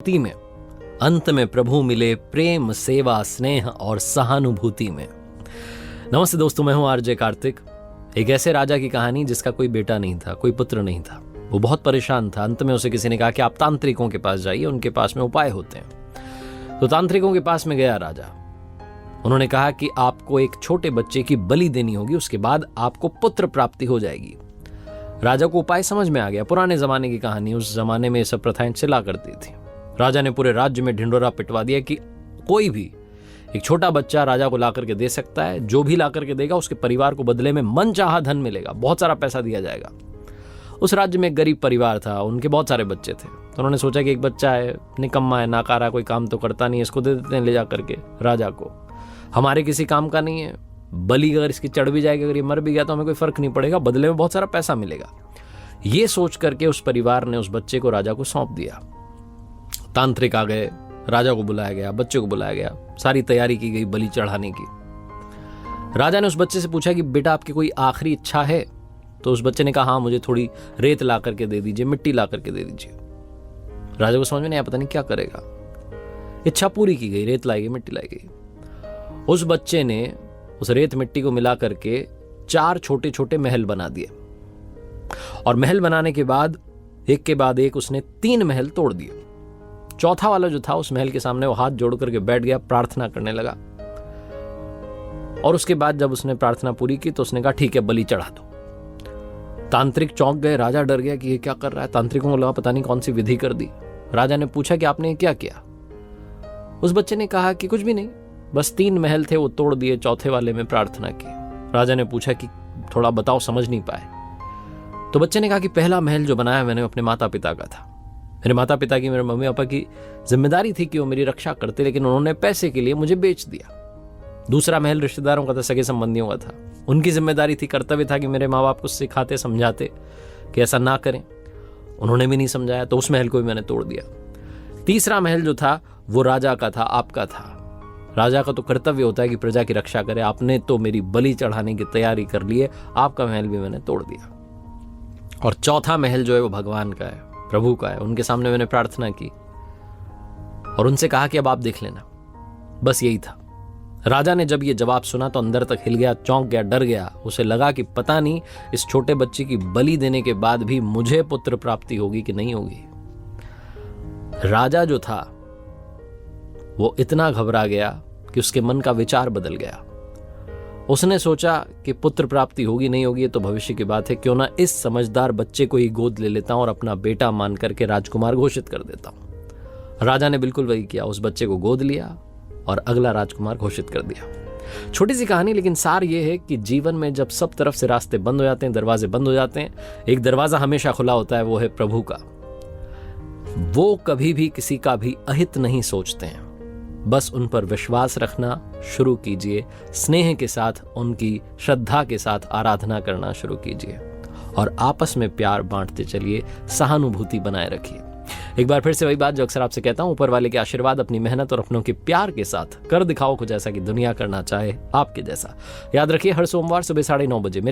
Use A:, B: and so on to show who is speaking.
A: भक्ति में, अंत में प्रभु मिले प्रेम, सेवा, स्नेह और सहानुभूति में। नमस्ते दोस्तों, मैं हूं आरजे कार्तिक। एक ऐसे राजा की कहानी जिसका कोई बेटा नहीं था, कोई पुत्र नहीं था। वो बहुत परेशान था। अंत में उसे किसी ने कहा कि आप तांत्रिकों के पास जाइए, उनके पास में उपाय होते हैं। तो तांत्रिकों के पास में गया राजा। उन्होंने कहा कि आपको एक छोटे बच्चे की बलि देनी होगी, उसके बाद आपको पुत्र प्राप्ति हो जाएगी। राजा को उपाय समझ में आ गया। पुराने जमाने की कहानी, उस जमाने में ये सब प्रथाएं चला करती थी। राजा ने पूरे राज्य में ढिंढोरा पिटवा दिया कि कोई भी एक छोटा बच्चा राजा को ला करके दे सकता है। जो भी ला करके देगा उसके परिवार को बदले में मनचाहा धन मिलेगा, बहुत सारा पैसा दिया जाएगा। उस राज्य में एक गरीब परिवार था, उनके बहुत सारे बच्चे थे। तो उन्होंने सोचा कि एक बच्चा है, निकम्मा है, नाकारा, कोई काम तो करता नहीं है, इसको दे देते हैं ले जा करके राजा को। हमारे किसी काम का नहीं है, बलि अगर इसकी चढ़ भी जाएगी, अगर ये मर भी गया तो हमें कोई फर्क नहीं पड़ेगा, बदले में बहुत सारा पैसा मिलेगा। ये सोच करके उस परिवार ने उस बच्चे को राजा को सौंप दिया। तांत्रिक आ गए, राजा को बुलाया गया, बच्चे को बुलाया गया, सारी तैयारी की गई बलि चढ़ाने की। राजा ने उस बच्चे से पूछा कि बेटा आपकी कोई आखिरी इच्छा है? तो उस बच्चे ने कहा हाँ, मुझे थोड़ी रेत ला करके दे दीजिए, मिट्टी ला करके दे दीजिए। राजा को समझ में नहीं आया, पता नहीं क्या करेगा। इच्छा पूरी की गई, रेत लाई गई, मिट्टी लाई गई। उस बच्चे ने उस रेत मिट्टी को मिला करके 4 छोटे छोटे महल बना दिए, और महल बनाने के बाद एक के बाद एक उसने 3 महल तोड़ दिए। चौथा वाला जो था, उस महल के सामने वो हाथ जोड़ करके बैठ गया, प्रार्थना करने लगा। और उसके बाद जब उसने प्रार्थना पूरी की तो उसने कहा ठीक है, बलि चढ़ा दो। तांत्रिक चौंक गए, राजा डर गया कि ये क्या कर रहा है। तांत्रिकों को लगा पता नहीं कौन सी विधि कर दी। राजा ने पूछा कि आपने क्या किया? उस बच्चे ने कहा कि कुछ भी नहीं, बस 3 महल थे वो तोड़ दिए, चौथे वाले में प्रार्थना की। राजा ने पूछा कि थोड़ा बताओ, समझ नहीं पाए। तो बच्चे ने कहा कि पहला महल जो बनाया मैंने अपने माता पिता का था। मेरे माता पिता की, मेरे मम्मी पापा की जिम्मेदारी थी कि वो मेरी रक्षा करते, लेकिन उन्होंने पैसे के लिए मुझे बेच दिया। दूसरा महल रिश्तेदारों का था, सगे संबंधियों का था। उनकी जिम्मेदारी थी, कर्तव्य था कि मेरे माँ बाप को सिखाते, समझाते कि ऐसा ना करें। उन्होंने भी नहीं समझाया, तो उस महल को भी मैंने तोड़ दिया। तीसरा महल जो था वो राजा का था, आपका था। राजा का तो कर्तव्य होता है कि प्रजा की रक्षा करे। आपने तो मेरी बलि चढ़ाने की तैयारी कर ली है, आपका महल भी मैंने तोड़ दिया। और चौथा महल जो है वो भगवान का है, प्रभु का है। उनके सामने मैंने प्रार्थना की और उनसे कहा कि अब आप देख लेना। बस यही था। राजा ने जब ये जवाब सुना तो अंदर तक हिल गया, चौंक गया, डर गया। उसे लगा कि पता नहीं इस छोटे बच्चे की बलि देने के बाद भी मुझे पुत्र प्राप्ति होगी कि नहीं होगी। राजा जो था वो इतना घबरा गया कि उसके मन का विचार बदल गया। उसने सोचा कि पुत्र प्राप्ति होगी नहीं होगी ये तो भविष्य की बात है, क्यों ना इस समझदार बच्चे को ही गोद ले लेता हूं और अपना बेटा मान करके राजकुमार घोषित कर देता हूं। राजा ने बिल्कुल वही किया, उस बच्चे को गोद लिया और अगला राजकुमार घोषित कर दिया। छोटी सी कहानी, लेकिन सार ये है कि जीवन में जब सब तरफ से रास्ते बंद हो जाते हैं, दरवाजे बंद हो जाते हैं, एक दरवाजा हमेशा खुला होता है, वो है प्रभु का। वो कभी भी किसी का भी अहित नहीं सोचते हैं। बस उन पर विश्वास रखना शुरू कीजिए, स्नेह के साथ, उनकी श्रद्धा के साथ आराधना करना शुरू कीजिए और आपस में प्यार बांटते चलिए, सहानुभूति बनाए रखिए। एक बार फिर से वही बात जो अक्सर आपसे कहता हूं, ऊपर वाले के आशीर्वाद, अपनी मेहनत और अपनों के प्यार के साथ कर दिखाओ कुछ ऐसा कि दुनिया करना चाहे आपके जैसा। याद रखिए, हर सोमवार सुबह 9:30 बजे मेरे